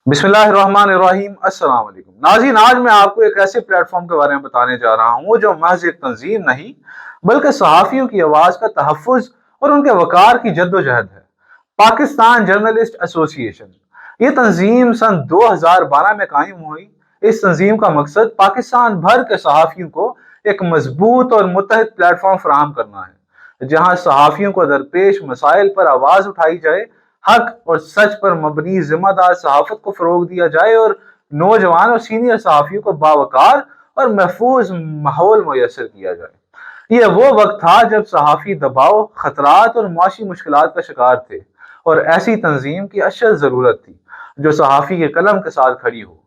बिस्मिल्लाहिर्रहमानिर्रहीम। अस्सलाम वालेकुम नाज़रीन, आज मैं आपको एक ऐसे प्लेटफॉर्म के बारे में बताने जा रहा हूँ जो महज एक तंजीम नहीं बल्कि सहाफ़ियों की आवाज़ का तहफ़्फ़ुज़ और उनके वक़ार की जद्दोजहद है। पाकिस्तान जर्नलिस्ट एसोसिएशन, ये तंजीम सन 2012 में कायम हुई। इस तंजीम का मकसद पाकिस्तान भर के सहाफ़ियों को एक मजबूत और मुत्तहद प्लेटफॉर्म फराहम करना है, जहाँ सहाफ़ियों को दरपेश मसाइल पर आवाज़ उठाई जाए, हक और सच पर मबनी जिम्मेदार सहाफत को फरोग दिया जाए और नौजवान और सीनियर सहाफियों को बावकार और महफूज माहौल मुयसर किया जाए। यह वो वक्त था जब सहाफ़ी दबाव, खतरात और माशी मुश्किलात का शिकार थे, और ऐसी तंजीम की अशद ज़रूरत थी जो सहाफ़ी के कलम के साथ खड़ी हो।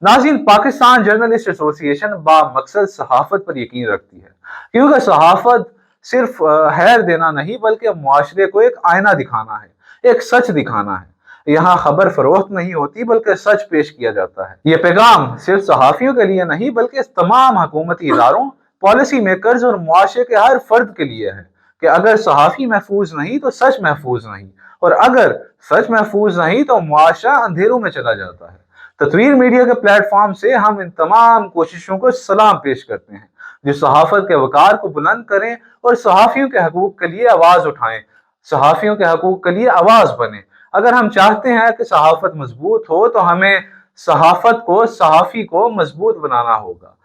नाज़रीन, पाकिस्तान जर्नलिस्ट एसोसिएशन बामकसद सहाफ़त पर यकीन रखती है, क्योंकि सहाफ़त सिर्फ हैर देना नहीं बल्कि मुआशरे को एक आईना दिखाना है, एक सच दिखाना है। यहाँ खबर फरोख्त नहीं होती बल्कि सच पेश किया जाता है। ये पैगाम सिर्फ सहाफ़ियों के लिए नहीं बल्कि तमाम हुकूमती इदारों, पॉलिसी मेकर्स और मुआशरे के हर फर्द के लिए है कि अगर सहाफ़ी महफूज नहीं तो सच महफूज नहीं, और अगर सच महफूज नहीं तो मुआशरा अंधेरों में चला जाता है। तस्वीर मीडिया के प्लेटफॉर्म से हम इन तमाम कोशिशों को सलाम पेश करते हैं जो सहाफत के वकार को बुलंद करें और सहाफ़ियों के हकूक़ के लिए आवाज़ उठाएं, सहाफ़ियों के हकूक़ के लिए आवाज़ बने। अगर हम चाहते हैं कि सहाफ़त मजबूत हो तो हमें सहाफ़त को, सहाफ़ी को मजबूत बनाना होगा।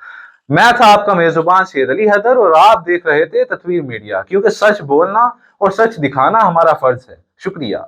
मैं था आपका मेज़बान सैयद अली हैदर, और आप देख रहे थे तस्वीर मीडिया, क्योंकि सच बोलना और सच दिखाना हमारा फर्ज है। शुक्रिया।